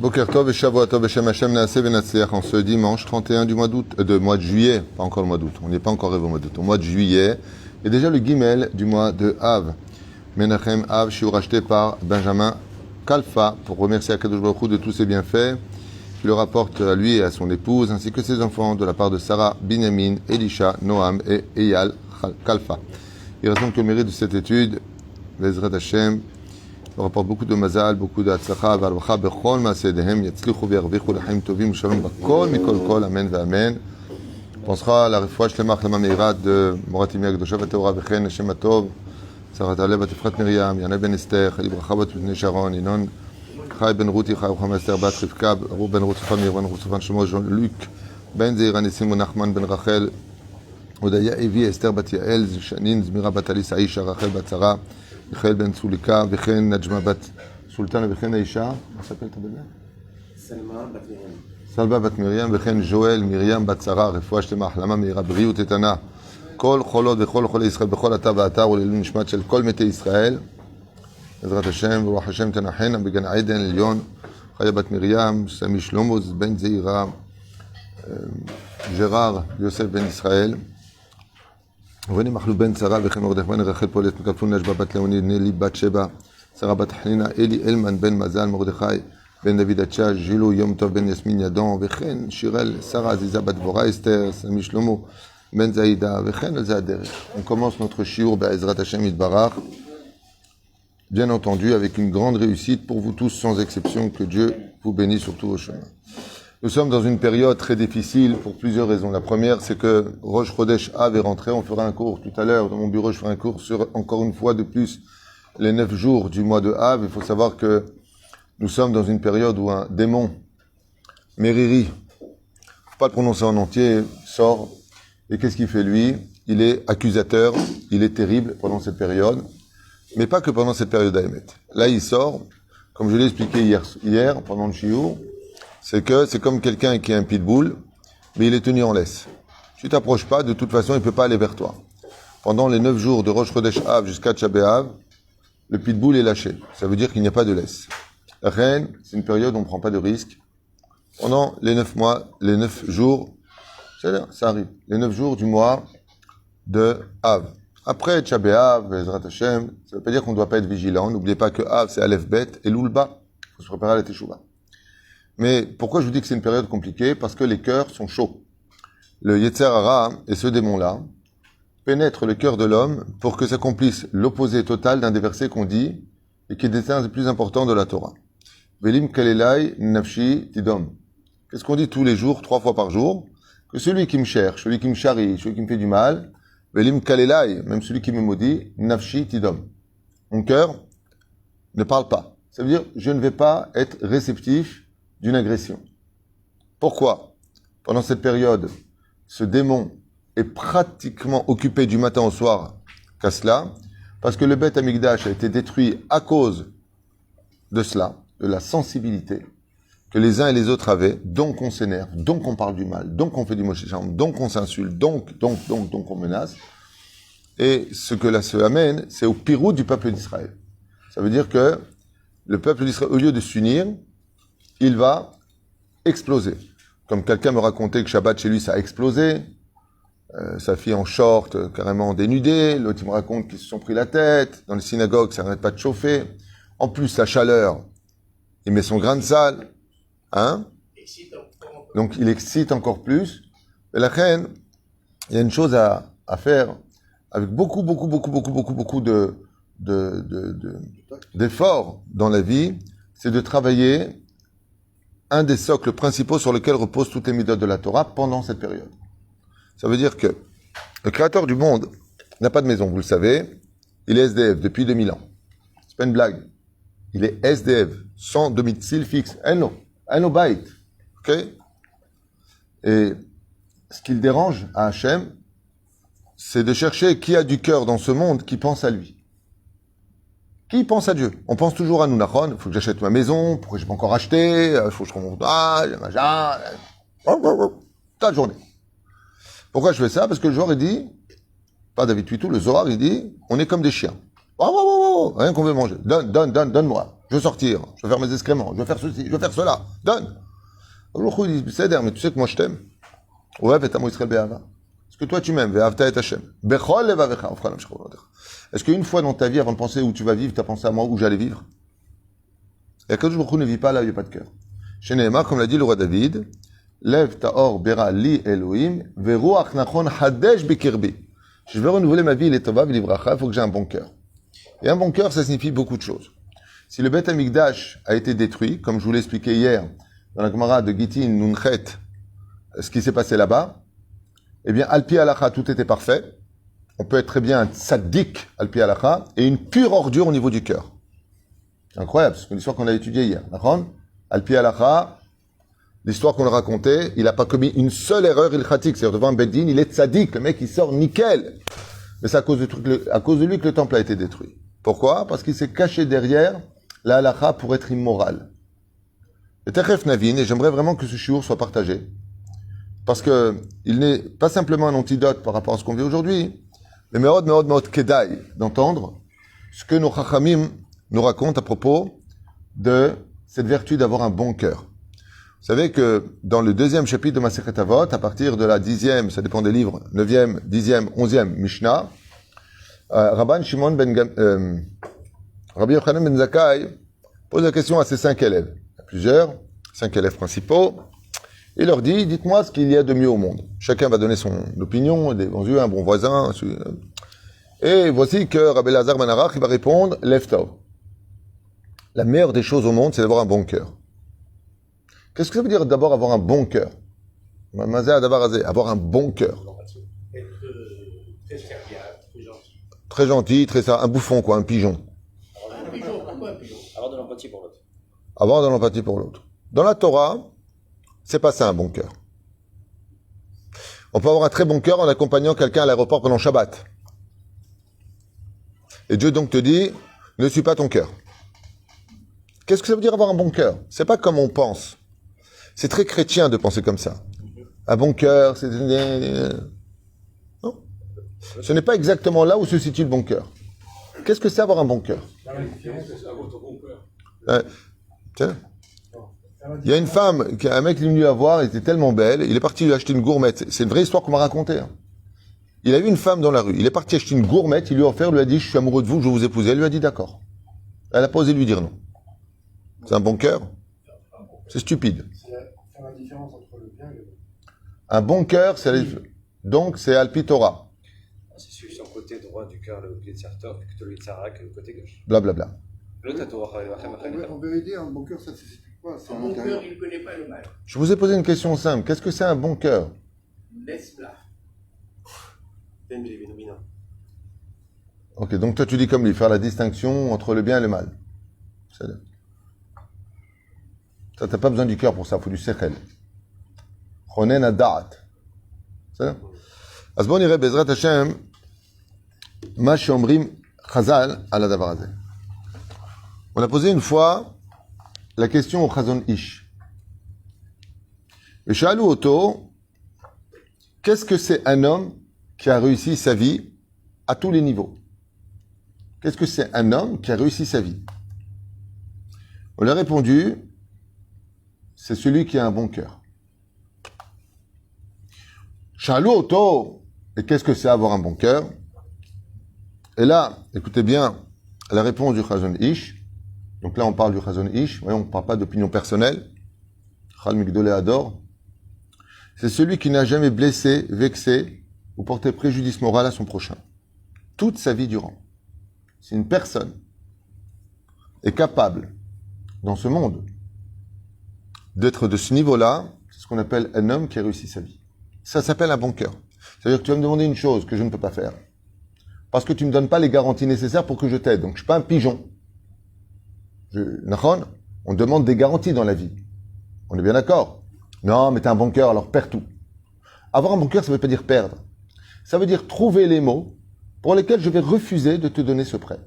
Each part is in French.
Boker Tov et Shavuot Tov Beshem Hashem Naaseh Venatzliach en ce dimanche 31 du mois d'août, mois de juillet, pas encore le mois d'août, on n'est pas encore arrivé au mois d'août, au mois de juillet, et déjà le Gimel du mois de Av. Menachem Av, shiur racheté par Benjamin Kalfa, pour remercier Akadosh Baruch Hu de tous ses bienfaits, qui le rapporte à lui et à son épouse, ainsi que ses enfants, de la part de Sarah, Binyamin, Elisha, Noam et Eyal Kalfa. Il reste donc le mérite de cette étude, Bezrat Hashem. On rapporte beaucoup de mazal, beaucoup d'atzacha, varvacha, bechol maasedehem, yatzlichu v'yarvichu l'chaim tovim, shalom bakol, mikol kol, amen v'amen. On pensera à la refoua shlemach lama meira de Moratim Yagdosha v'teora v'chen, Hashem atov, Sarat Alev bat Efrat Miriam, Yana ben Esther, Eli bracha bat Bnei Sharon, Inon, Chai ben Ruti, Chai Rucham Esther bat Rivka, Ru ben Rutzufan, Mirvan Rutzufan, Shemo Jean-Luc, Ben Zeira Nissim Nachman ben Rachel, Odaya Evi, Esther bat Yael, Shanin, Zmira bat Alisa, Aisha, Rachel bat Sarah, מיכאל בן צוליקה, וכן נג'מה בת סולטנה, וכן האישה, מה ספר את הבן? סלמה בת מרים, וכן ז'ואל מרים בת שרה, רפואה שלמה, החלמה מהירה, בריאות איתנה. כל חולות וכל חולי ישראל בכל אתר ואתר ולעילוי נשמת של כל מתי ישראל. בעזרת השם, ורוח השם תנחנה בגן עדן עליון, חיה בת מרים, סמי שלמה, בן זעירה, ג'רר, יוסף בן ישראל. ובני מחלוף בן שרה וכן מרדכי בן רחל פולט מקלפון נשבה בת לאוני נלי בת שבע שרה בת חנינה אלי אלמן בן מזל מרדכי בן דוד עדשה ז'ילו יום טוב בן יסמין ידון וכן שירל שרה עזיזה בת דבורה אסתר סמי שלמה בן זעידה וכן על זה הדרך. On commence notre shiur בעזרת השם יתברך, bien entendu avec une grande réussite pour vous tous sans exception, que Dieu vous bénisse sur tous vos chemins. Nous sommes dans une période très difficile pour plusieurs raisons. La première, c'est que Rosh Chodesh Av est rentré. On fera un cours tout à l'heure. Dans mon bureau, je ferai un cours sur, encore une fois de plus, les 9 jours du mois de Av. Il faut savoir que nous sommes dans une période où un démon, Meriri, faut pas le prononcer en entier, sort. Et qu'est-ce qu'il fait lui? Il est accusateur, il est terrible pendant cette période. Mais pas que pendant cette période à émettre. Là, il sort, comme je l'ai expliqué hier pendant le shiur, c'est que c'est comme quelqu'un qui a un pitbull, mais il est tenu en laisse. Tu t'approches pas, de toute façon, il peut pas aller vers toi. Pendant les 9 jours de Rosh Chodesh Av jusqu'à Tisha B'Av, le pitbull est lâché. Ça veut dire qu'il n'y a pas de laisse. La reine, c'est une période où on ne prend pas de risque. Pendant les 9 mois, les 9 jours, ça arrive, les 9 jours du mois de Av. Après Tisha B'Av, Bezrat Hashem, ça veut pas dire qu'on ne doit pas être vigilant. N'oubliez pas que Av, c'est Aleph Bet et Loulba. Il faut se préparer à la Teshuvah. Mais pourquoi je vous dis que c'est une période compliquée? Parce que les cœurs sont chauds. Le Yetzer Hara et ce démon-là pénètrent le cœur de l'homme pour que s'accomplisse l'opposé total d'un des versets qu'on dit et qui est un des plus importants de la Torah. Velim kalelai nafshi tidom. Qu'est-ce qu'on dit tous les jours, 3 fois par jour? Que celui qui me cherche, celui qui me charrie, celui qui me fait du mal, velim kalelai, même celui qui me maudit, nafshi tidom. Mon cœur ne parle pas. Ça veut dire, je ne vais pas être réceptif d'une agression. Pourquoi? Pendant cette période, ce démon est pratiquement occupé du matin au soir qu'à cela, parce que le Beth Amikdash a été détruit à cause de cela, de la sensibilité que les uns et les autres avaient, donc on s'énerve, donc on parle du mal, donc on fait du moshecham, donc on s'insulte, donc on menace. Et ce que là se amène, c'est au pirou du peuple d'Israël. Ça veut dire que le peuple d'Israël, au lieu de s'unir, il va exploser. Comme quelqu'un me racontait que Shabbat chez lui ça a explosé, sa fille en short, carrément dénudée, l'autre il me raconte qu'ils se sont pris la tête, dans les synagogues ça n'arrête pas de chauffer, en plus la chaleur, il met son grain de sal, hein? Donc il excite encore plus. Et la reine, il y a une chose à faire avec beaucoup d'efforts dans la vie, c'est de travailler un des socles principaux sur lesquels reposent toutes les midotes de la Torah pendant cette période. Ça veut dire que le créateur du monde n'a pas de maison, vous le savez, il est SDF depuis 2000 ans. C'est pas une blague. Il est SDF, sans domicile fixe. Eno bait. Ok? Et ce qui le dérange à Hachem, c'est de chercher qui a du cœur dans ce monde qui pense à lui. Qui pense à Dieu? On pense toujours à nous, Nachon, il faut que j'achète ma maison, pourquoi j'ai pas encore acheté, il faut que je remonte, machin, toute la journée. Pourquoi je fais ça? Parce que le Zohar, il dit, pas David Tuitou, le Zohar, il dit, on est comme des chiens. Rien qu'on veut manger. Donne-moi. Je veux sortir, je veux faire mes excréments, je veux faire ceci, je veux faire cela. Donne. Alors, il dit, Seder, mais tu sais que moi je t'aime. Ouais, Vetamo Israël Be'ava. Est-ce que toi tu m'aimes? Ve'avta et Hashem. Bechol levavecha, ofranam shchavotecha. Est-ce qu'une fois dans ta vie, avant de penser où tu vas vivre, tu as pensé à moi, où j'allais vivre? Et Akadosh Baruch Hu ne vit pas là où il n'y a pas de cœur. Chez Nehemar, comme l'a dit le roi David, Lev ta'or bera li Elohim, veruach nachon hadesh bikirbi. Je veux renouveler ma vie, il est tova, v'livracha, il faut que j'ai un bon cœur. Et un bon cœur, ça signifie beaucoup de choses. Si le Beth Amikdash a été détruit, comme je vous l'ai expliqué hier, dans la Gemara de Gittin, Nunchet, ce qui s'est passé là-bas, eh bien, Alpi Halacha, tout était parfait. On peut être très bien un tzaddik, Alpi Halacha, et une pure ordure au niveau du cœur. Incroyable, c'est une histoire qu'on a étudiée hier. D'accord? Alpi Halacha, l'histoire qu'on a racontée, il n'a pas commis une seule erreur ilchatique. C'est-à-dire devant un beddin, il est tzaddik, le mec il sort nickel. Mais c'est à cause de lui que le temple a été détruit. Pourquoi? Parce qu'il s'est caché derrière la halacha pour être immoral. Et Techef Navin, et j'aimerais vraiment que ce shiur soit partagé, parce que il n'est pas simplement un antidote par rapport à ce qu'on vit aujourd'hui, mais meod kedai d'entendre ce que nos chachamim nous racontent à propos de cette vertu d'avoir un bon cœur. Vous savez que dans le deuxième chapitre de Masechet Avot, à partir de la 10e, ça dépend des livres, 9e, 10e, 11e Mishnah, Rabban Shimon Rabbi Yochanan ben Zakkai pose la question à ses 5 élèves. Il y a plusieurs, 5 élèves principaux. Il leur dit, dites-moi ce qu'il y a de mieux au monde. Chacun va donner son opinion, des bons yeux, un bon voisin. Et voici que Rabbi Lazar ben Arach, il va répondre, Lev Tov. La meilleure des choses au monde, c'est d'avoir un bon cœur. Qu'est-ce que ça veut dire d'abord avoir un bon cœur? Avoir un bon cœur. Être très serviable, très gentil. Très gentil, très ça, un bouffon quoi, un pigeon. Un pigeon, pourquoi un pigeon? Avoir de l'empathie pour l'autre. Avoir de l'empathie pour l'autre. Dans la Torah, c'est pas ça un bon cœur. On peut avoir un très bon cœur en accompagnant quelqu'un à l'aéroport pendant Shabbat. Et Dieu donc te dit, ne suis pas ton cœur. Qu'est-ce que ça veut dire avoir un bon cœur? C'est pas comme on pense. C'est très chrétien de penser comme ça. Un bon cœur, c'est... Non. Ce n'est pas exactement là où se situe le bon cœur. Qu'est-ce que c'est avoir un bon cœur? Tiens. Il y a une femme, un mec qui est venu la voir, elle était tellement belle, il est parti lui acheter une gourmette. C'est une vraie histoire qu'on m'a racontée. Hein. Il a vu une femme dans la rue, il est parti acheter une gourmette, il lui a offert, lui a dit, je suis amoureux de vous, je veux vous épouser. Elle lui a dit d'accord. Elle a pas osé lui dire non. C'est un bon cœur? C'est stupide. C'est faire la différence entre le bien et le mal. Un bon cœur, donc c'est Alpi Torah. C'est celui sur le côté droit du cœur, le Yitzhak, plutôt le Yitzhak que le côté gauche. Blablabla. L'autre, t'as Torah, En vérité, un bon cœur, ça s'explique pas. C'est Un à bon l'intérieur. cœur, il ne connaît pas le mal. Je vous ai posé une question simple. Qu'est-ce que c'est un bon cœur? Laisse-la. Ok, donc toi tu dis comme lui, faire la distinction entre le bien et le mal. Ça, t'as pas besoin du cœur pour ça, il faut du sechel. Chonen ada'at. C'est אז בואו נראה בעזרת השם מה שאומרים חז"ל על הדבר הזה. On a posé une fois la question au Chazon Ish. ושאלו אותו, qu'est-ce que c'est un homme qui a réussi sa vie à tous les niveaux? Qu'est-ce que c'est un homme qui a réussi sa vie? On lui a répondu, c'est celui qui a un bon cœur. Shalou Oto, et qu'est-ce que c'est avoir un bon cœur? Et là, écoutez bien la réponse du Chazon Ish. Donc là, on parle du Chazon Ish, voyons, on ne parle pas d'opinion personnelle. Chal Migdolé adore. C'est celui qui n'a jamais blessé, vexé ou porté préjudice moral à son prochain. Toute sa vie durant. Si une personne est capable, dans ce monde, d'être de ce niveau-là, c'est ce qu'on appelle un homme qui a réussi sa vie. Ça s'appelle un bon cœur. C'est-à-dire que tu vas me demander une chose que je ne peux pas faire. Parce que tu ne me donnes pas les garanties nécessaires pour que je t'aide. Donc je ne suis pas un pigeon. On demande des garanties dans la vie. On est bien d'accord? Non, mais tu as un bon cœur, alors perds tout. Avoir un bon cœur, ça ne veut pas dire perdre. Ça veut dire trouver les mots pour lesquels je vais refuser de te donner ce prêt.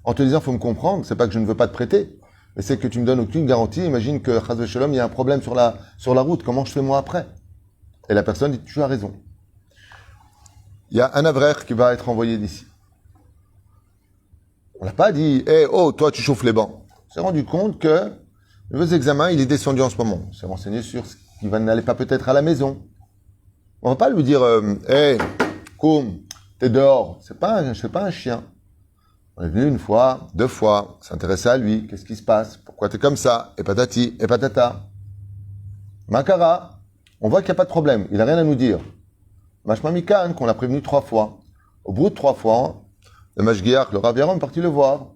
En te disant, il faut me comprendre, c'est pas que je ne veux pas te prêter, mais c'est que tu me donnes aucune garantie. Imagine que, Chaz v'Shalom, il y a un problème sur la route, comment je fais moi après? Et la personne dit, tu as raison. Il y a un avraire qui va être envoyé d'ici. On n'a pas dit, hey, oh, toi, tu chauffes les bancs. On s'est rendu compte que le examen, il est descendu en ce moment. On s'est renseigné sur ce qu'il n'allait pas peut-être à la maison. On va pas lui dire, hey, Koum, t'es dehors. C'est pas un chien. On est venu une fois, 2 fois, s'intéresser à lui. Qu'est-ce qui se passe? Pourquoi t'es comme ça? Et patati, et patata. Makara, on voit qu'il n'y a pas de problème. Il n'a rien à nous dire. Mashma Mikan, qu'on l'a prévenu 3 fois. Au bout de 3 fois, le Mashgiach, le Rav Yaron, est parti le voir.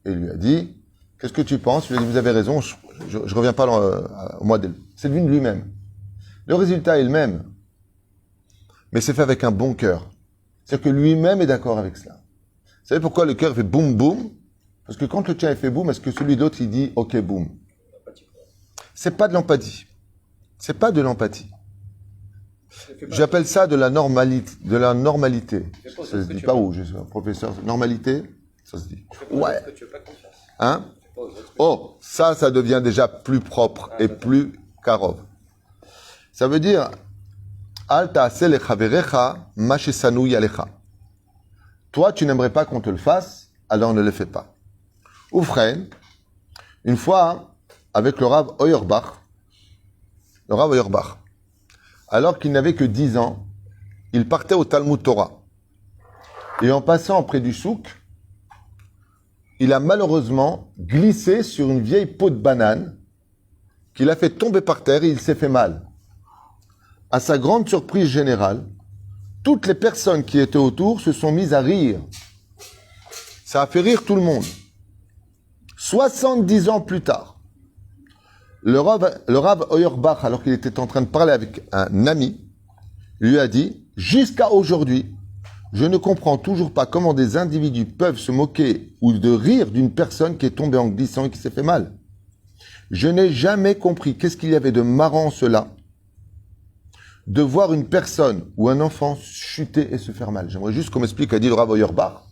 Et il lui a dit, qu'est-ce que tu penses? Il lui a dit, vous avez raison, je reviens pas au mois d'août. C'est devenu de lui-même. Le résultat est le même. Mais c'est fait avec un bon cœur. C'est-à-dire que lui-même est d'accord avec cela. Vous savez pourquoi le cœur fait boum boum? Parce que quand le tien fait boum, est-ce que celui d'autre il dit ok boum? C'est pas de l'empathie. C'est pas de l'empathie. J'appelle ça de la normalité. De la normalité. Ça se dit pas où? Je suis un professeur. Normalité, ça se dit. Ouais. Hein? Oh, ça devient déjà plus propre et plus karov. Ça veut dire Al ta'ase lechaverecha ma shesanu yalecha. Toi, tu n'aimerais pas qu'on te le fasse, alors ne le fais pas. Oufren, une fois, avec le Rav Auerbach, alors qu'il n'avait que 10 ans, il partait au Talmud Torah. Et en passant près du souk, il a malheureusement glissé sur une vieille peau de banane qu'il a fait tomber par terre et il s'est fait mal. À sa grande surprise générale, toutes les personnes qui étaient autour se sont mises à rire. Ça a fait rire tout le monde. 70 ans plus tard, le Rav Auerbach, alors qu'il était en train de parler avec un ami, lui a dit « Jusqu'à aujourd'hui, je ne comprends toujours pas comment des individus peuvent se moquer ou de rire d'une personne qui est tombée en glissant et qui s'est fait mal. Je n'ai jamais compris qu'est-ce qu'il y avait de marrant en cela, de voir une personne ou un enfant chuter et se faire mal. » J'aimerais juste qu'on m'explique, a dit le Rav Auerbach,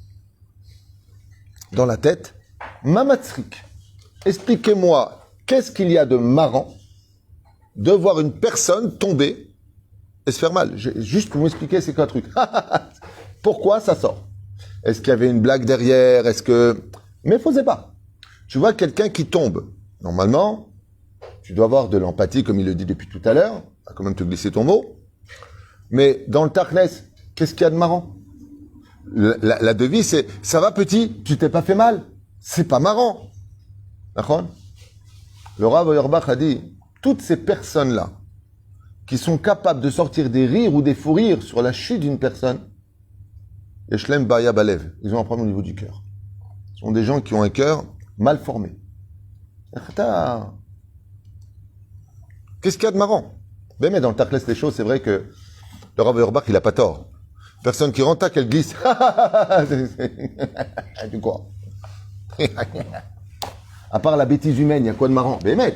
dans la tête, Mamatsrik, expliquez-moi, qu'est-ce qu'il y a de marrant de voir une personne tomber et se faire mal? Juste pour m'expliquer c'est quoi le truc. Pourquoi ça sort? Est-ce qu'il y avait une blague derrière? Mais faisait pas. Tu vois quelqu'un qui tombe. Normalement, tu dois avoir de l'empathie, comme il le dit depuis tout à l'heure. On va quand même te glisser ton mot. Mais dans le Tachnes, qu'est-ce qu'il y a de marrant? La devise, c'est « Ça va petit, tu t'es pas fait mal. C'est pas marrant. » D'accord? Le Rav Auerbach a dit « Toutes ces personnes-là qui sont capables de sortir des rires ou des fous rires sur la chute d'une personne, Yeshlem Baya Balev, ils ont un problème au niveau du cœur. Ce sont des gens qui ont un cœur mal formé. » Qu'est-ce qu'il y a de marrant? Mais dans le Tachles des choses, c'est vrai que le Rav Auerbach, il n'a pas tort. Personne qui rentre, qu'elle glisse. Du quoi? À part la bêtise humaine, il y a quoi de marrant? Bémet.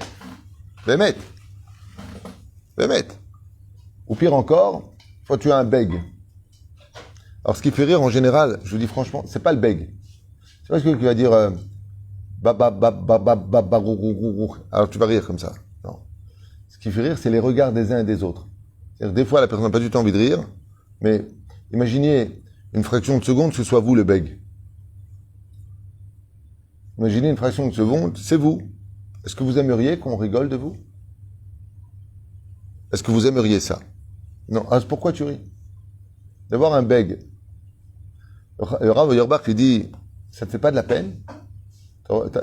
Ou pire encore, soit tu as un bègue. Alors ce qui fait rire en général, je vous dis franchement, c'est pas le bègue. C'est pas ce qui va dire alors tu vas rire comme ça. Non. Ce qui fait rire, c'est les regards des uns et des autres. C'est-à-dire, des fois, la personne n'a pas du tout envie de rire, mais imaginez une fraction de seconde que ce soit vous le bègue. Imaginez une fraction de seconde, c'est vous. Est-ce que vous aimeriez qu'on rigole de vous? Est-ce que vous aimeriez ça? Non. Ah, pourquoi tu ris? D'avoir un bègue. Le Rav Auerbach, il dit, ça te fait pas de la peine?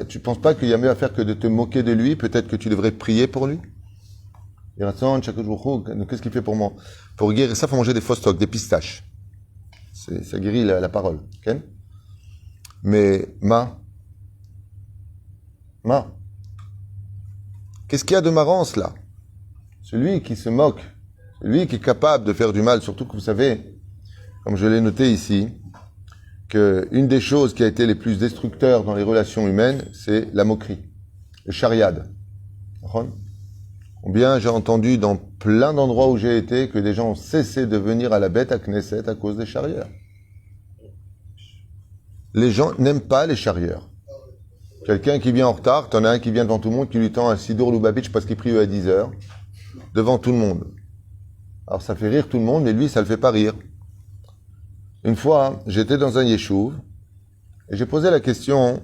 Tu penses pas qu'il y a mieux à faire que de te moquer de lui? Peut-être que tu devrais prier pour lui? Qu'est-ce qu'il fait pour moi? Pour guérir ça, il faut manger des faux stocks, des pistaches. Ça guérit la parole. Okay? Mais, qu'est-ce qu'il y a de marrant, cela? Celui qui se moque, celui qui est capable de faire du mal, surtout que vous savez, comme je l'ai noté ici, qu'une des choses qui a été les plus destructeurs dans les relations humaines, c'est la moquerie, le chariad. Combien j'ai entendu dans plein d'endroits où j'ai été que des gens ont cessé de venir à la bête à Knesset à cause des charrieurs. Les gens n'aiment pas les charrieurs. Quelqu'un qui vient en retard, t'en as un qui vient devant tout le monde, qui lui tend un Sidour Lubavitch parce qu'il prie à 10 heures, devant tout le monde. Alors ça fait rire tout le monde, mais lui, ça le fait pas rire. Une fois, j'étais dans un yeshuv, Et j'ai posé la question,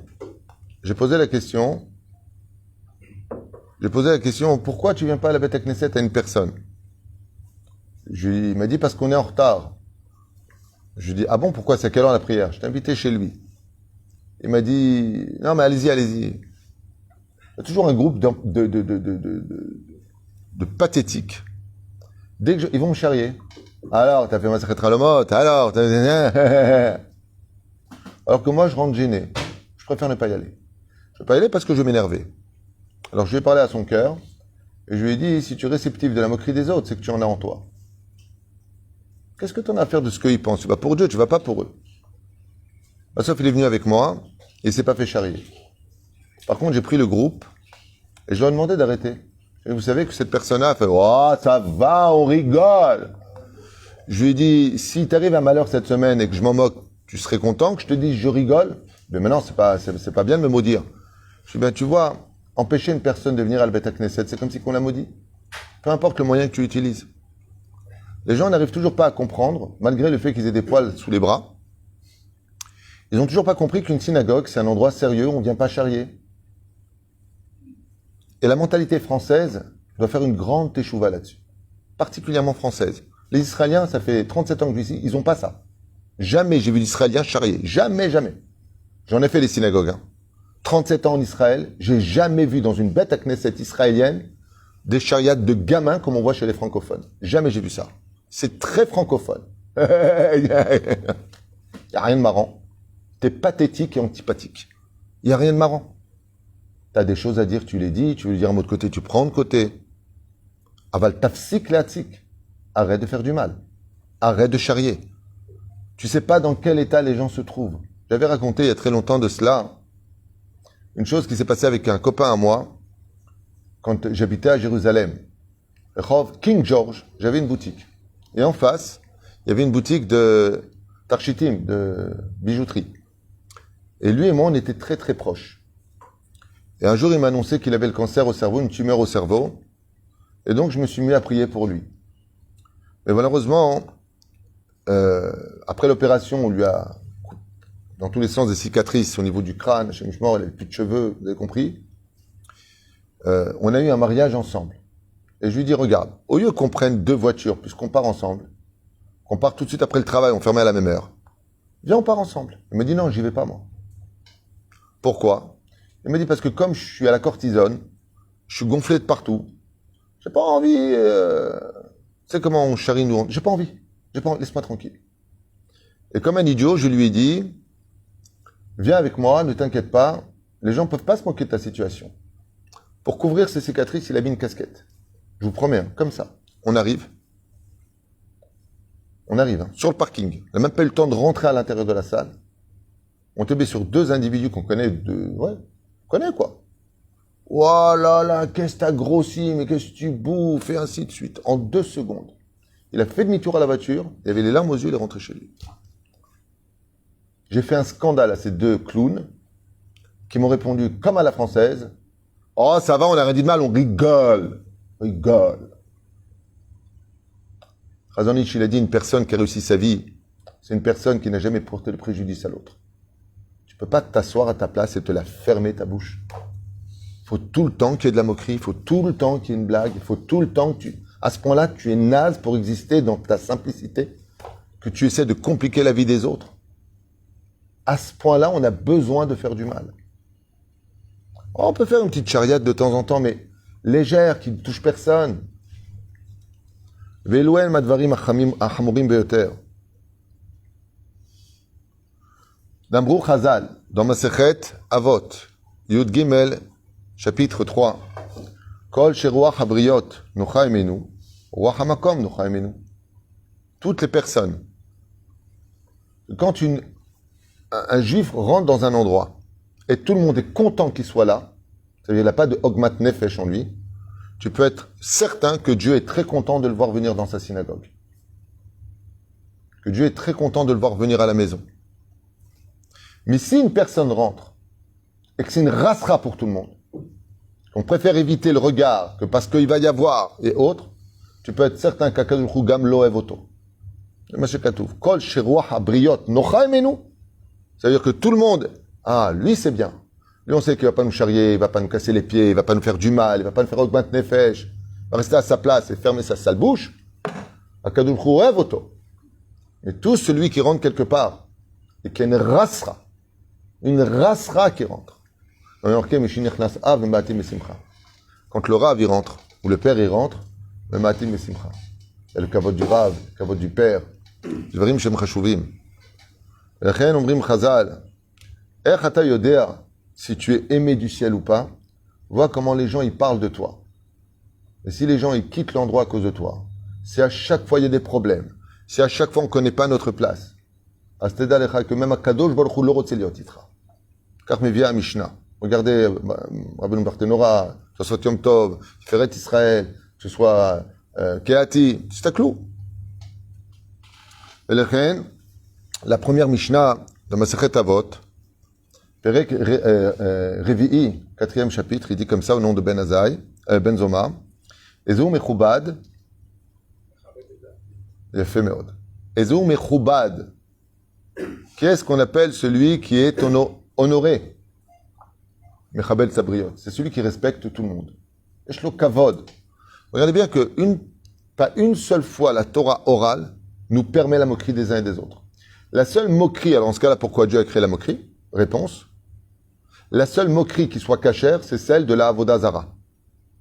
pourquoi tu viens pas à la Beth Knesset à une personne? Il m'a dit, parce qu'on est en retard. Je lui ai dit, ah bon, pourquoi? C'est à quelle heure la prière? Je t'ai invité chez lui. Il m'a dit, non, mais allez-y. Il y a toujours un groupe de pathétiques. Dès que ils vont me charrier. Alors, t'as fait Masachet Halomot, alors, alors que moi, je rentre gêné. Je préfère ne pas y aller. Je ne vais pas y aller parce que je vais m'énerver. Alors, je lui ai parlé à son cœur, et je lui ai dit, si tu es réceptif de la moquerie des autres, c'est que tu en as en toi. Qu'est-ce que tu en as à faire de ce qu'ils pensent? Tu vas pour Dieu, tu vas pas pour eux. Sauf il est venu avec moi, et il s'est pas fait charrier. Par contre, j'ai pris le groupe, et je leur ai demandé d'arrêter. Et vous savez que cette personne-là a fait, oh, ça va, on rigole. Je lui ai dit, si t'arrives un malheur cette semaine et que je m'en moque, tu serais content que je te dise je rigole? Mais maintenant, c'est pas bien de me maudire. Je lui ai dit, ben, tu vois, empêcher une personne de venir à la Beth Knesset, c'est comme si qu'on la maudit. Peu importe le moyen que tu utilises. Les gens n'arrivent toujours pas à comprendre, malgré le fait qu'ils aient des poils sous les bras. Ils n'ont toujours pas compris qu'une synagogue, c'est un endroit sérieux, on ne vient pas charrier. Et la mentalité française doit faire une grande teshuva là-dessus. Particulièrement française. Les Israéliens, ça fait 37 ans que je suis ici, ils n'ont pas ça. Jamais j'ai vu d'Israéliens charrier. Jamais. J'en ai fait des synagogues. 37 ans en Israël, j'ai jamais vu dans une bête à Knesset israélienne des chariades de gamins comme on voit chez les francophones. Jamais j'ai vu ça. C'est très francophone. Il n'y a rien de marrant. T'es pathétique et antipathique. Il n'y a rien de marrant. T'as des choses à dire, tu les dis, tu veux dire un mot de côté, tu prends de côté. Aval tafsik leatsik. Arrête de faire du mal. Arrête de charrier. Tu sais pas dans quel état les gens se trouvent. J'avais raconté il y a très longtemps de cela une chose qui s'est passée avec un copain à moi quand j'habitais à Jérusalem. King George, j'avais une boutique. Et en face, il y avait une boutique de tarchitim, de bijouterie. Et lui et moi, on était très très proches. Et un jour, il m'a annoncé qu'il avait le cancer au cerveau, une tumeur au cerveau. Et donc, je me suis mis à prier pour lui. Mais malheureusement, après l'opération, on lui a, dans tous les sens, des cicatrices au niveau du crâne, chez Mishmor, il n'avait plus de cheveux, vous avez compris. On a eu un mariage ensemble. Et je lui dis, regarde, au lieu qu'on prenne 2 voitures, puisqu'on part ensemble, qu'on part tout de suite après le travail, on fermait à la même heure, viens, on part ensemble. Il me dit, non, j'y vais pas, moi. Pourquoi? Il me dit, parce que comme je suis à la cortisone, je suis gonflé de partout, j'ai pas envie, tu sais comment on charrie nous, j'ai pas envie, laisse-moi tranquille. Et comme un idiot, je lui ai dit, viens avec moi, ne t'inquiète pas, les gens peuvent pas se moquer de ta situation. Pour couvrir ses cicatrices, il a mis une casquette. Je vous promets, hein, comme ça. On arrive, sur le parking. On n'a même pas eu le temps de rentrer à l'intérieur de la salle. On tombait sur 2 individus qu'on connaît, connaît quoi. Oh là là, qu'est-ce que t'as grossi, mais qu'est-ce que tu bouffes, et ainsi de suite. En 2 secondes. Il a fait demi-tour à la voiture, il avait les larmes aux yeux, il est rentré chez lui. J'ai fait un scandale à ces 2 clowns qui m'ont répondu comme à la française. Oh, ça va, on n'a rien dit de mal, on rigole. Razonich, il a dit, une personne qui a réussi sa vie, c'est une personne qui n'a jamais porté le préjudice à l'autre. Tu peux pas t'asseoir à ta place et te la fermer ta bouche. Il faut tout le temps qu'il y ait de la moquerie, il faut tout le temps qu'il y ait une blague, il faut tout le temps que à ce point-là, tu es naze pour exister dans ta simplicité, que tu essaies de compliquer la vie des autres. À ce point-là, on a besoin de faire du mal. On peut faire une petite chariade de temps en temps, mais légère, qui ne touche personne. Ve'elouen madvarim achamurim beyoter. D'Ambrou Chazal, dans Masechet Avot, Yud Gimel, chapitre 3. Kol sheruach habriot nocha imenu, ruach hamakom nocha imenu. Toutes les personnes. Quand un juif rentre dans un endroit et tout le monde est content qu'il soit là, c'est-à-dire qu'il n'a pas de hogmat nefesh en lui, tu peux être certain que Dieu est très content de le voir venir dans sa synagogue. Que Dieu est très content de le voir venir à la maison. Mais si une personne rentre et que c'est une rassera pour tout le monde, qu'on préfère éviter le regard que parce qu'il va y avoir et autres, tu peux être certain qu'Akadosh Hu Gam lo evoto. Kol sheruach habriot nocha imenu. C'est-à-dire que tout le monde, ah, lui c'est bien. Lui on sait qu'il va pas nous charrier, il va pas nous casser les pieds, il va pas nous faire du mal, il va pas nous faire augmenter nefesh, il va rester à sa place et fermer sa sale bouche. Akadosh Baruch Hu ohev oto. Mais tout celui qui rentre quelque part et qui a une rasra qui rentre. Quand le Rav y rentre, ou le Père y rentre, le Matim Mesimcha. Il y a le kavod du Rav, le kavod du Père. Dvarim shem chashuvim. Lechen omrim Chazal. Ech ata yodea, si tu es aimé du ciel ou pas, vois comment les gens ils parlent de toi. Et si les gens ils quittent l'endroit à cause de toi, si à chaque fois il y a des problèmes, si à chaque fois on ne connaît pas notre place, Asteda lecha que même Akadosh Baruch Hu lo rotze liot itra. Car me vient à Mishnah. Regardez, Rabbeinu Barthénora, que ce soit Yom Tov, Tiferet Israël, que ce soit Keati, c'est un clou. La première Mishnah de Masechet Avot, Perek Revi'i, 4e chapitre, il dit comme ça au nom de Ben Azai, Ben Zoma, Ezou Mechoubad, il a fait Meod. Ezou Mechoubad, qu'est-ce qu'on appelle celui qui est honoré? Mechabel Sabriot, c'est celui qui respecte tout le monde. Eshlo Kavod. Regardez bien que pas une seule fois la Torah orale nous permet la moquerie des uns et des autres. La seule moquerie, alors dans ce cas-là, pourquoi Dieu a créé la moquerie? Réponse. La seule moquerie qui soit cachère, c'est celle de la Avodah Zara.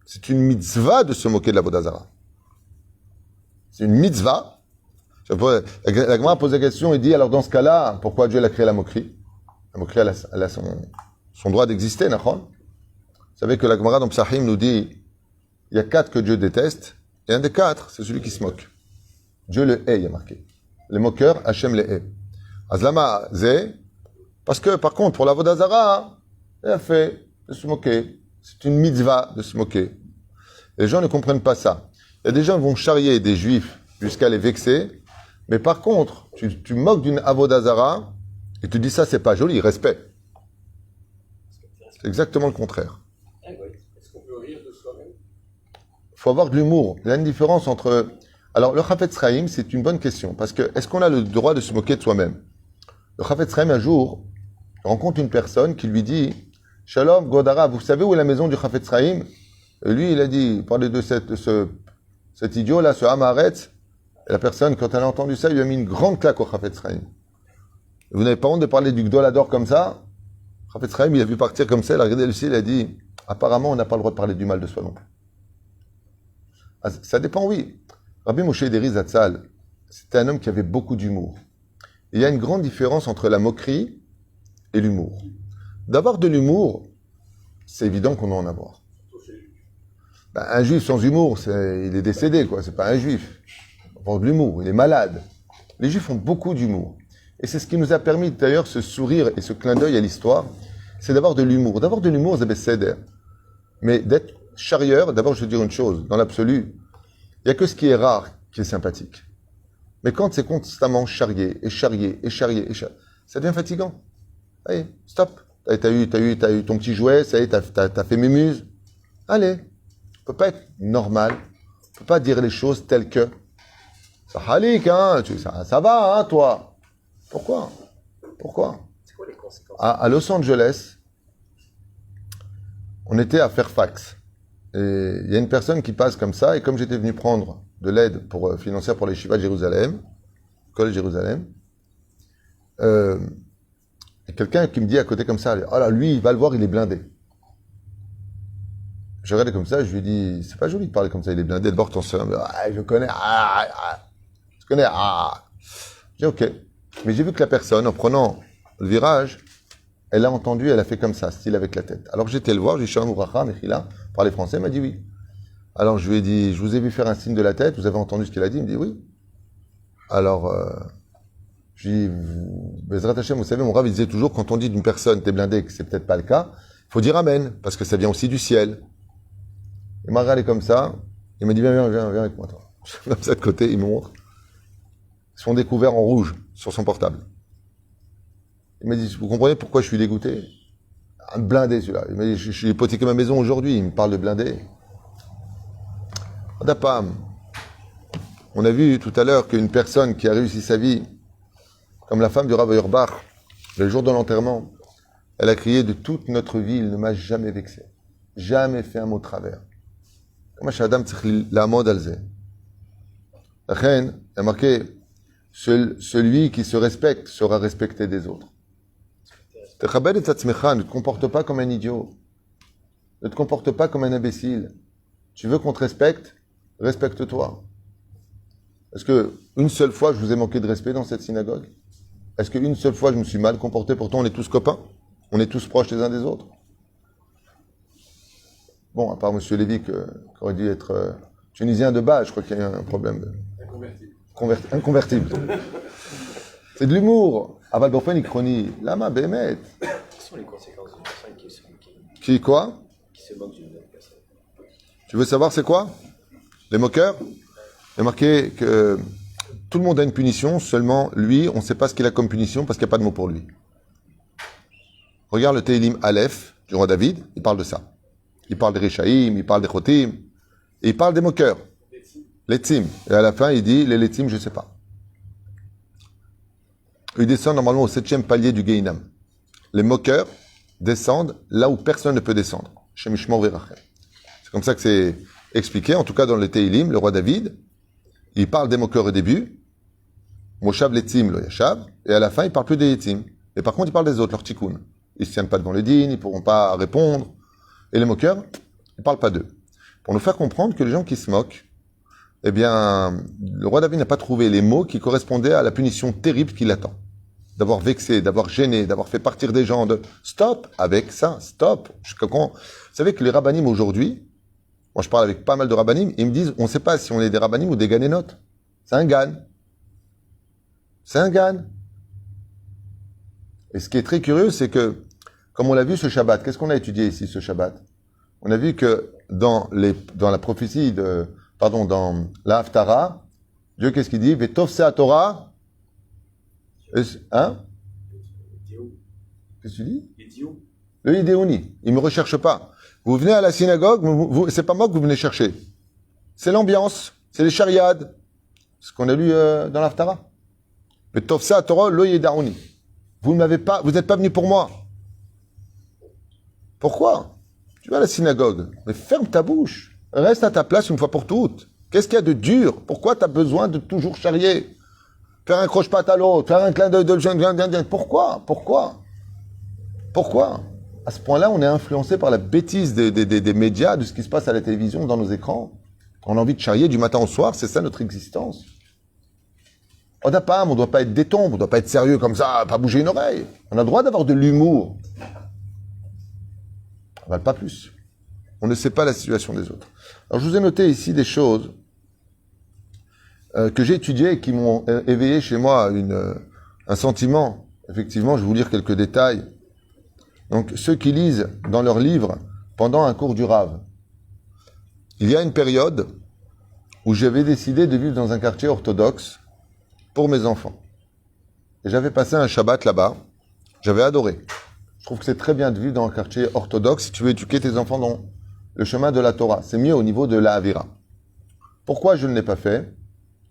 C'est une mitzvah de se moquer de la Avodah Zara. C'est une mitzvah. La Gemara pose la question et dit, alors dans ce cas-là, pourquoi Dieu a créé la moquerie? La moquerie, elle a son droit d'exister, Nachon. Vous savez que la Gemara dans Psachim nous dit, il y a 4 que Dieu déteste, et un des 4, c'est celui qui se moque. Dieu le hait, il y a marqué. Les moqueurs, Hachem les hait. Azlama zé, parce que par contre, pour la Avodah Zara, il a fait de se moquer. C'est une mitzvah de se moquer. Les gens ne comprennent pas ça. Il y a des gens qui vont charrier des juifs jusqu'à les vexer, mais par contre, tu moques d'une Avodah Zara, et tu dis ça, c'est pas joli, respect. C'est exactement le contraire. Est-ce qu'on peut rire de soi-même? Il faut avoir de l'humour. Il y a une différence entre... Alors, le Chafetz Chaim, c'est une bonne question, parce que est-ce qu'on a le droit de se moquer de soi-même? Le Chafetz Chaim, un jour, rencontre une personne qui lui dit « Shalom, Godara, vous savez où est la maison du Chafetz Chaim ?» Et lui, il a dit, parlez de cet idiot-là, ce Hamaretz. Et la personne, quand elle a entendu ça, il lui a mis une grande claque au Chafetz Chaim. Vous n'avez pas honte de parler du Gdolador comme ça? Chafetz Chaim, il a vu partir comme ça, il a regardé le ciel, il a dit « Apparemment, on n'a pas le droit de parler du mal de soi non plus. » Ah, ça dépend, oui. Rabbi Moshe Deri Zatzal, c'était un homme qui avait beaucoup d'humour. Il y a une grande différence entre la moquerie et l'humour. D'avoir de l'humour, c'est évident qu'on doit en avoir. Ben, un juif sans humour, il est décédé, quoi. C'est pas un juif. Avoir de l'humour, il est malade. Les juifs ont beaucoup d'humour. Et c'est ce qui nous a permis, d'ailleurs, ce sourire et ce clin d'œil à l'histoire, c'est d'avoir de l'humour. D'avoir de l'humour, c'est céder. Mais d'être charrieur, d'abord, je veux dire une chose. Dans l'absolu, il n'y a que ce qui est rare qui est sympathique. Mais quand c'est constamment charrié, et charrié, et charrié, et charrié, ça devient fatigant. Allez, stop. T'as eu ton petit jouet, ça y est, t'as fait mémuse. Allez. On peut pas être normal. On peut pas dire les choses telles que. Ça halik, hein. Ça va, hein, toi. Pourquoi? C'est quoi les conséquences? À Los Angeles, on était à Fairfax. Et il y a une personne qui passe comme ça, et comme j'étais venu prendre de l'aide financière pour les Shiva de Jérusalem, Collège Jérusalem, il y a quelqu'un qui me dit à côté comme ça, oh là, lui, il va le voir, il est blindé. Je regardais comme ça, je lui dis, c'est pas joli de parler comme ça, il est blindé, d'abord ton seul, je connais, je connais, J'ai dit, ok. Mais j'ai vu que la personne, en prenant le virage, elle a entendu, elle a fait comme ça, style avec la tête. Alors j'étais le voir, j'ai dit, Shalom Ouracha, Mechila, parler français, il m'a dit oui. Alors je lui ai dit, je vous ai vu faire un signe de la tête, vous avez entendu ce qu'il a dit? Il me dit oui. Alors, je lui ai dit, Bezrat Hashem, vous savez, mon Rav, il disait toujours, quand on dit d'une personne, t'es blindé, que c'est peut-être pas le cas, il faut dire Amen, parce que ça vient aussi du ciel. Il m'a regardé comme ça, il m'a dit, viens avec moi, toi. Comme ça de côté, il me montre. Ils sont découverts en rouge sur son portable. Il m'a dit, vous comprenez pourquoi je suis dégoûté? Un blindé, celui-là. Il m'a dit, je suis hypothéqué ma maison aujourd'hui, il me parle de blindé. Adapam. On a vu tout à l'heure qu'une personne qui a réussi sa vie, comme la femme du Rav Auerbach, Le jour de l'enterrement, elle a crié de toute notre vie, il ne m'a jamais vexé. Jamais fait un mot de travers. Moi, chez Adam, la mode alzé. La reine a marqué celui qui se respecte sera respecté des autres. Ne te comporte pas comme un idiot. Ne te comporte pas comme un imbécile. Tu veux qu'on te respecte? Respecte-toi. Est-ce que une seule fois je vous ai manqué de respect dans cette synagogue? Est-ce qu'une seule fois je me suis mal comporté? Pourtant on est tous copains. On est tous proches les uns des autres. Bon, à part M. Lévy, qui aurait dû être tunisien de base, je crois qu'il y a un problème. Inconvertible. C'est de l'humour. Aval Borfen, Ikroni. Lama, Bémet. Quelles sont les conséquences d'une personne Qui quoi? qui se moque d'une autre personne? Tu veux savoir c'est quoi? Les moqueurs? Il y a marqué que tout le monde a une punition, seulement lui, on ne sait pas ce qu'il a comme punition parce qu'il n'y a pas de mot pour lui. Regarde le Tehillim Aleph du roi David, il parle de ça. Il parle des Rishaïm, il parle des Chotim, et il parle des moqueurs. Les Tzim. Et à la fin, il dit, les Tzim, je ne sais pas. Ils descendent normalement au 7e palier du Gehinam. Les moqueurs descendent là où personne ne peut descendre. Chez Mishmor Verachem. C'est comme ça que c'est expliqué. En tout cas, dans le Tehillim, le roi David, il parle des moqueurs au début. Moshav Letzim lo Yashav. Et à la fin, il ne parle plus des Letzim. Et par contre, il parle des autres, leurs Tikkun. Ils ne se tiennent pas devant le din, ils ne pourront pas répondre. Et les moqueurs, il ne parle pas d'eux. Pour nous faire comprendre que les gens qui se moquent, eh bien, le roi David n'a pas trouvé les mots qui correspondaient à la punition terrible qui l'attend. D'avoir vexé, d'avoir gêné, d'avoir fait partir des gens de... Stop avec ça, stop. Vous savez que les rabbinim aujourd'hui, moi je parle avec pas mal de rabbinim, ils me disent, on ne sait pas si on est des rabbinim ou des ganénotes. C'est un gan. C'est un gan. Et ce qui est très curieux, c'est que, comme on l'a vu ce Shabbat, qu'est-ce qu'on a étudié ici ce Shabbat? On a vu que dans la prophétie dans la Haftara, Dieu qu'est-ce qu'il dit? Vetov se Torah. Hein? Qu'est-ce que tu dis? Le idéoni. Il me recherche pas. Vous venez à la synagogue, c'est pas moi que vous venez chercher. C'est l'ambiance, c'est les chariades. Ce qu'on a lu dans l'Haftara. Vetov se Torah lo yedaoni. Vous n'êtes pas venu pour moi. Pourquoi? Tu vas à la synagogue, mais ferme ta bouche. Reste à ta place une fois pour toutes. Qu'est-ce qu'il y a de dur? Pourquoi tu as besoin de toujours charrier? Faire un croche-patte à l'autre, faire un clin d'œil de jeune. Pourquoi? À ce point-là, on est influencé par la bêtise des médias, de ce qui se passe à la télévision, dans nos écrans. On a envie de charrier du matin au soir, c'est ça notre existence. On ne doit pas être détombe, on ne doit pas être sérieux comme ça, pas bouger une oreille. On a le droit d'avoir de l'humour. On ne va pas plus. On ne sait pas la situation des autres. Alors je vous ai noté ici des choses que j'ai étudiées et qui m'ont éveillé chez moi un sentiment. Effectivement, je vais vous lire quelques détails. Donc ceux qui lisent dans leurs livres pendant un cours du Rav, il y a une période où j'avais décidé de vivre dans un quartier orthodoxe pour mes enfants. Et j'avais passé un Shabbat là-bas. J'avais adoré. Je trouve que c'est très bien de vivre dans un quartier orthodoxe si tu veux éduquer tes enfants dans le chemin de la Torah. C'est mieux au niveau de la Havira. Pourquoi je ne l'ai pas fait?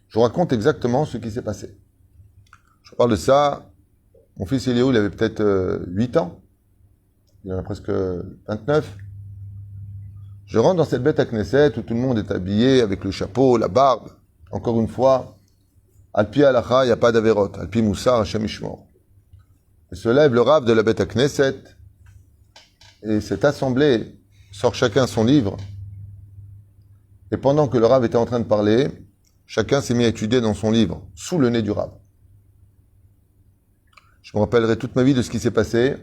Je vous raconte exactement ce qui s'est passé. Je parle de ça. Mon fils Eliaou, il avait peut-être 8 ans. Il en a presque 29. Je rentre dans cette bête à Knesset où tout le monde est habillé avec le chapeau, la barbe. Encore une fois, Alpi Halacha, il n'y a pas d'Averot. Alpi Moussar, Hashem Ishmor. Il se lève le Rav de la bête à Knesset. Et cette assemblée sort chacun son livre. Et pendant que le Rav était en train de parler, chacun s'est mis à étudier dans son livre, sous le nez du Rav. Je me rappellerai toute ma vie de ce qui s'est passé.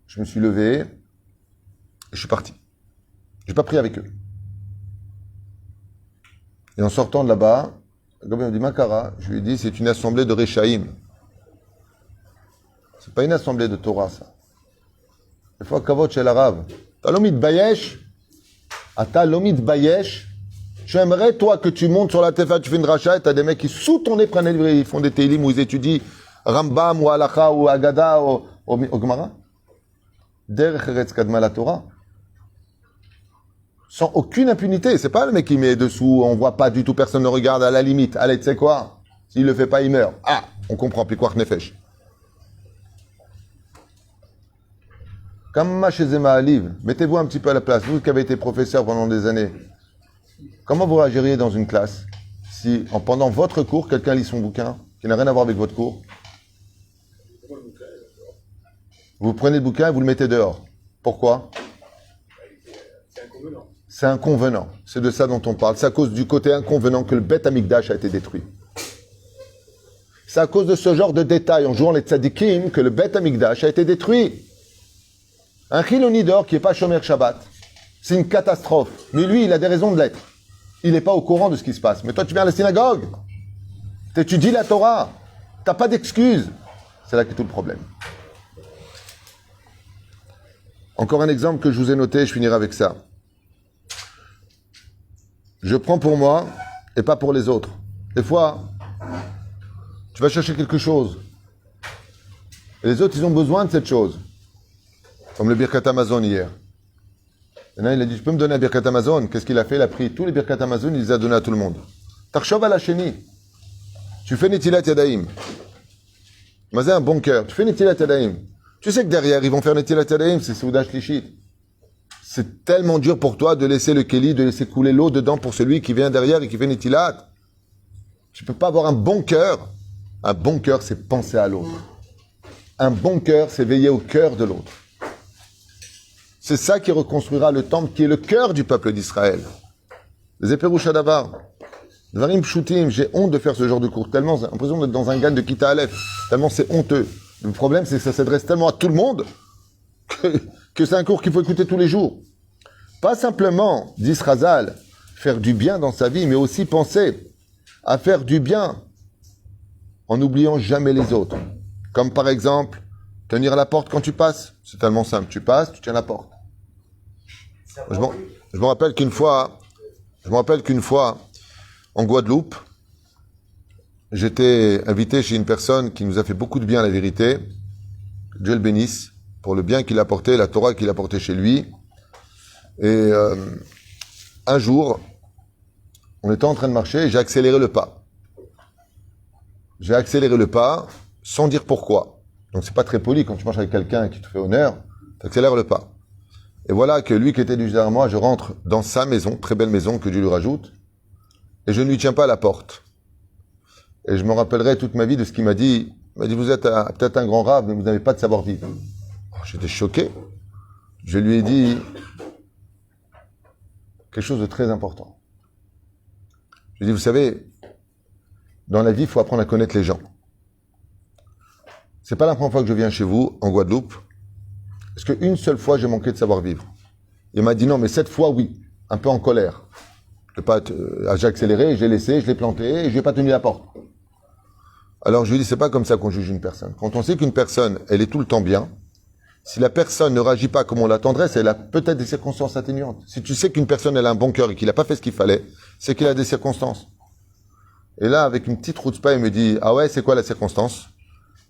Je me suis levé et je suis parti. Je n'ai pas pris avec eux. Et en sortant de là-bas, le gars m'a dit Makara, je lui ai dit c'est une assemblée de Réchaïm. C'est pas une assemblée de Torah, ça. Il faut kavod chez l'arabe. T'as l'omid bayesh, ata l'omid bayesh. Tu aimerais, toi, que tu montes sur la tefa, tu fais une racha, et t'as des mecs qui, sous ton nez, prennent les livres, ils font des télim où ils étudient Rambam, ou Halacha, ou Agada, ou Gemara. Derech Eretz Kadma la Torah. Sans aucune impunité. C'est pas le mec qui met dessous, on voit pas du tout, personne ne regarde, à la limite. Allez, tu sais quoi? S'il le fait pas, il meurt. Ah, on comprend, puis quoi, Nefesh. Comme chez Zemahaliv, mettez-vous un petit peu à la place. Vous qui avez été professeur pendant des années, comment vous réagiriez dans une classe si, pendant votre cours, quelqu'un lit son bouquin qui n'a rien à voir avec votre cours? Vous prenez le bouquin et vous le mettez dehors. Pourquoi? C'est inconvenant. C'est de ça dont on parle. C'est à cause du côté inconvenant que le Beth Amikdash a été détruit. C'est à cause de ce genre de détails, en jouant les tzadikim, que le Beth Amikdash a été détruit. Un chiloni dehors qui n'est pas Shomer Shabbat, c'est une catastrophe. Mais lui, il a des raisons de l'être. Il n'est pas au courant de ce qui se passe. Mais toi, tu viens à la synagogue. Tu étudies la Torah. Tu n'as pas d'excuses. C'est là qu'est tout le problème. Encore un exemple que je vous ai noté, je finirai avec ça. Je prends pour moi et pas pour les autres. Des fois, tu vas chercher quelque chose. Et les autres, ils ont besoin de cette chose. Comme le Birkat Amazon hier. Maintenant, il a dit, tu peux me donner un Birkat Amazon? Qu'est-ce qu'il a fait? Il a pris tous les Birkat Amazon, il les a donnés à tout le monde. Tarchov à la chénie. Tu fais Netilat Yadayim. Mais un bon cœur. Tu fais Netilat Yadayim. Tu sais que derrière, ils vont faire Netilat Yadayim, c'est Soudash Lishit. C'est tellement dur pour toi de laisser le Kéli, de laisser couler l'eau dedans pour celui qui vient derrière et qui fait Netilat. Tu peux pas avoir un bon cœur. Un bon cœur, c'est penser à l'autre. Un bon cœur, c'est veiller au cœur de l'autre. C'est ça qui reconstruira le temple, qui est le cœur du peuple d'Israël. Les Eperoucha Davar, Dvarim Pshutim, j'ai honte de faire ce genre de cours, tellement j'ai l'impression d'être dans un gagne de Kita Aleph, tellement c'est honteux. Le problème, c'est que ça s'adresse tellement à tout le monde que c'est un cours qu'il faut écouter tous les jours. Pas simplement, dit Razal, faire du bien dans sa vie, mais aussi penser à faire du bien en n'oubliant jamais les autres. Comme par exemple, tenir la porte quand tu passes. C'est tellement simple. Tu passes, tu tiens la porte. Je me rappelle qu'une fois, en Guadeloupe, j'étais invité chez une personne qui nous a fait beaucoup de bien, la vérité. Dieu le bénisse pour le bien qu'il a porté, la Torah qu'il a porté chez lui. Et un jour, on était en train de marcher et j'ai accéléré le pas. J'ai accéléré le pas sans dire pourquoi. Donc c'est pas très poli quand tu marches avec quelqu'un qui te fait honneur, tu accélères le pas. Et voilà que lui qui était juste derrière moi, je rentre dans sa maison, très belle maison que Dieu lui rajoute, et je ne lui tiens pas à la porte. Et je me rappellerai toute ma vie de ce qu'il m'a dit. Il m'a dit, vous êtes peut-être un grand rave, mais vous n'avez pas de savoir-vivre. J'étais choqué. Je lui ai dit quelque chose de très important. Je lui ai dit, vous savez, dans la vie, il faut apprendre à connaître les gens. C'est pas la première fois que je viens chez vous, en Guadeloupe. Est-ce qu'une seule fois, j'ai manqué de savoir-vivre? Il m'a dit non, mais cette fois, oui. Un peu en colère. J'ai accéléré, j'ai laissé, je l'ai planté et je n'ai pas tenu la porte. Alors je lui dis, c'est pas comme ça qu'on juge une personne. Quand on sait qu'une personne, elle est tout le temps bien, si la personne ne réagit pas comme on l'attendrait, elle a peut-être des circonstances atténuantes. Si tu sais qu'une personne, elle a un bon cœur et qu'il n'a pas fait ce qu'il fallait, c'est qu'il a des circonstances. Et là, avec une petite route il me dit, ah ouais, c'est quoi la circonstance?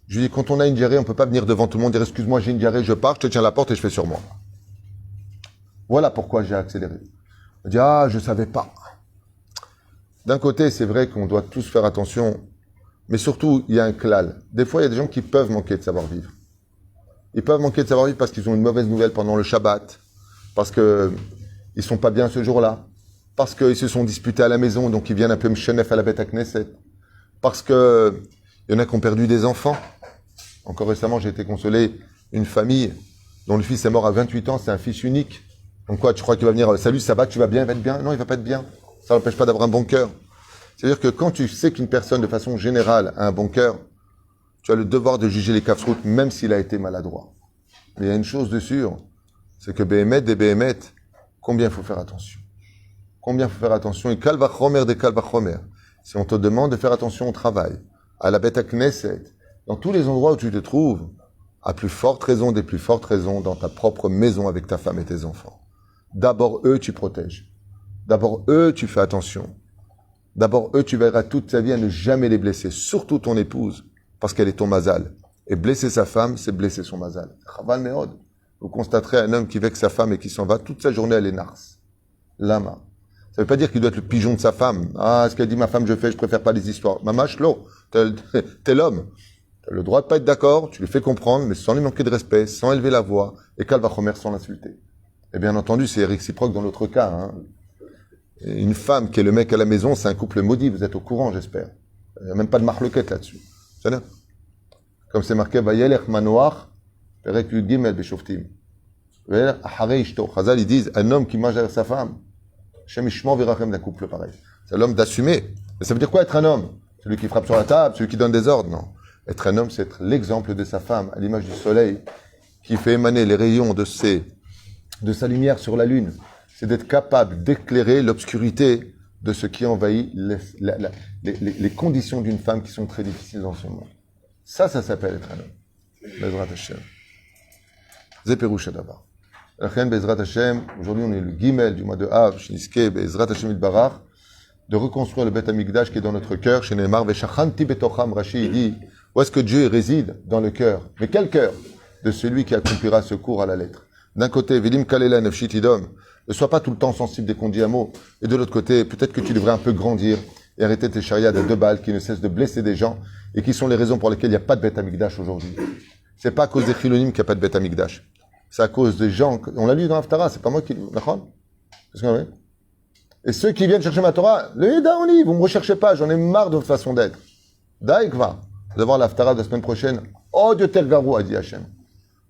Je lui dis, quand on a une diarrhée, on ne peut pas venir devant tout le monde et dire, excuse-moi, j'ai une diarrhée, je pars, je te tiens la porte et je fais sur moi. Voilà pourquoi j'ai accéléré. Il me dit, ah, je savais pas. D'un côté, c'est vrai qu'on doit tous faire attention, mais surtout, il y a un klal. Des fois, il y a des gens qui peuvent manquer de savoir-vivre. Ils peuvent manquer de savoir-vivre parce qu'ils ont une mauvaise nouvelle pendant le Shabbat, parce qu'ils ne sont pas bien ce jour-là, parce qu'ils se sont disputés à la maison, donc ils viennent un peu mchenef à la bête à Knesset, parce que il y en a qui ont perdu des enfants. Encore récemment, j'ai été consolé une famille dont le fils est mort à 28 ans, c'est un fils unique. Donc quoi, tu crois qu'il va venir, salut, ça va, tu vas bien, il va être bien? Non, il va pas être bien. Ça n'empêche pas d'avoir un bon cœur. C'est-à-dire que quand tu sais qu'une personne, de façon générale, a un bon cœur, tu as le devoir de juger les kafsrout, même s'il a été maladroit. Mais il y a une chose de sûre, c'est que des Béhémet, combien il faut faire attention? Combien il faut faire attention? Et kalvachomer des kalvachomer. Si on te demande de faire attention au travail, à la bête à Knesset, dans tous les endroits où tu te trouves, à plus forte raison, des plus fortes raisons, dans ta propre maison avec ta femme et tes enfants. D'abord, eux, tu protèges. D'abord, eux, tu fais attention. D'abord, eux, tu verras toute ta vie à ne jamais les blesser, surtout ton épouse, parce qu'elle est ton mazal. Et blesser sa femme, c'est blesser son mazal. Chaval meod. Vous constaterez un homme qui vexe sa femme et qui s'en va, toute sa journée, elle est narce. Lama. Ça veut pas dire qu'il doit être le pigeon de sa femme. Ah, ce qu'elle dit ma femme, je préfère pas les histoires. Mamash, lo. T'es l'homme. Tu as le droit de pas être d'accord, tu lui fais comprendre, mais sans lui manquer de respect, sans élever la voix, et qu'elle va remettre sans l'insulter. Et bien entendu, c'est réciproque dans l'autre cas. Hein. Une femme qui est le mec à la maison, c'est un couple maudit, vous êtes au courant, j'espère. Il n'y a même pas de marloquette là-dessus. C'est là. Comme c'est marqué, Vayelech manoach, perek gimel beshoftim. Vayelech acharei ishto. Chazal, ils disent, un homme qui mange avec sa femme, Shem ishmo virachem d'un couple pareil. C'est l'homme d'assumer. Mais ça veut dire quoi être un homme? Celui qui frappe sur la table, celui qui donne des ordres? Non. Être un homme, c'est être l'exemple de sa femme, à l'image du soleil, qui fait émaner les rayons de sa lumière sur la lune. C'est d'être capable d'éclairer l'obscurité de ce qui envahit les conditions d'une femme qui sont très difficiles dans ce monde. Ça s'appelle être un homme. Bezrat Hashem. Zeperouch d'abord. Bezrat Hashem, aujourd'hui on est le Gimel du mois de Av, Shniske, Bezrat Hashem Itbarach, de reconstruire le Beth Amikdash qui est dans notre cœur. Chez Neymar, Veshachanti Betocham, Rashi, il dit, où est-ce que Dieu réside? Dans le cœur. Mais quel cœur? De celui qui accomplira ce cours à la lettre. D'un côté, Vilim Kalela Nefshit Idom, ne sois pas tout le temps sensible dès qu'on dit un mot. Et de l'autre côté, peut-être que tu devrais un peu grandir et arrêter tes charriades à 2 balles qui ne cessent de blesser des gens et qui sont les raisons pour lesquelles il n'y a pas de Beth Amikdash aujourd'hui. C'est pas à cause des Chilonim qu'il n'y a pas de Beth Amikdash. C'est à cause des gens, on l'a lu dans Haftara, c'est pas moi qui, d'accord? Qu'est-ce qu'on a vu? Et ceux qui viennent chercher ma Torah, le Daoni, vous me recherchez pas, j'en ai marre de votre façon d'être. Daïkva. Vous allez voir l'Haftara de la semaine prochaine. Oh Dieu Tergarou, a dit Hachem.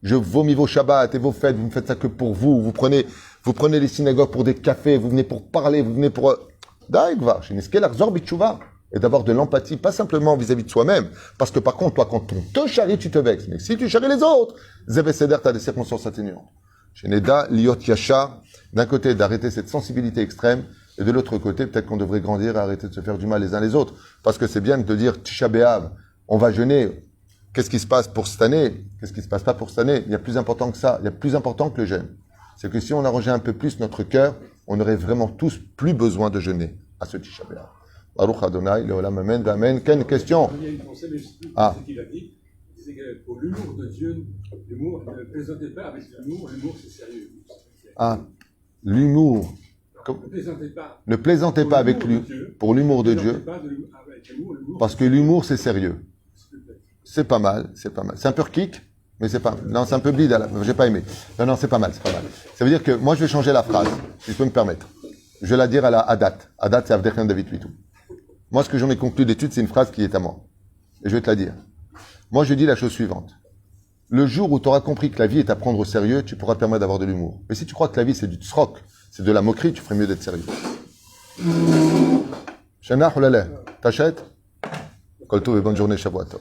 Je vomis vos Shabbats et vos fêtes, vous ne faites ça que pour vous. Vous prenez les synagogues pour des cafés, vous venez pour parler, vous venez pour... Daïkva, et d'avoir de l'empathie, pas simplement vis-à-vis de soi-même. Parce que par contre, toi, quand on te charrie, tu te vexes. Mais si tu charries les autres, Zebe Seder, tu as des circonstances atténuantes. Chez Neda, Liot Yasha, d'un côté, d'arrêter cette sensibilité extrême, et de l'autre côté, peut-être qu'on devrait grandir et arrêter de se faire du mal les uns les autres. Parce que c'est bien de dire, Tisha B'Av, on va jeûner. Qu'est-ce qui se passe pour cette année? Qu'est-ce qui se passe pas pour cette année? Il y a plus important que ça. Il y a plus important que le jeûne. C'est que si on arrangeait un peu plus notre cœur, on aurait vraiment tous plus besoin de jeûner à ce Tisha B'Av. Baruch Adonai, Leolam Amen, Amen. Quelle question? Il y a une pensée, mais je sais plus Ah. ce qu'il a dit. Il disait que pour l'humour de Dieu, l'humour, ne plaisantez pas avec l'humour, l'humour c'est sérieux. Ah, l'humour. Ne plaisantez pas avec lui pour l'humour de Dieu, parce que l'humour c'est sérieux. C'est pas mal, c'est pas mal. C'est un peu kick, mais c'est pas. Non, c'est un peu bleed. J'ai pas aimé. Non, c'est pas mal, c'est pas mal. Ça veut dire que moi je vais changer la phrase, si je peux me permettre. Je vais la dire à la Adat. Adat c'est Avdechen David Vitou. Moi, ce que j'en ai conclu d'étude, c'est une phrase qui est à moi. Et je vais te la dire. Moi, je dis la chose suivante. Le jour où tu auras compris que la vie est à prendre au sérieux, tu pourras te permettre d'avoir de l'humour. Mais si tu crois que la vie, c'est du tsrok, c'est de la moquerie, tu ferais mieux d'être sérieux. Shana Hulala, t'achètes? Kolto et bonne journée, Shavuot Tov.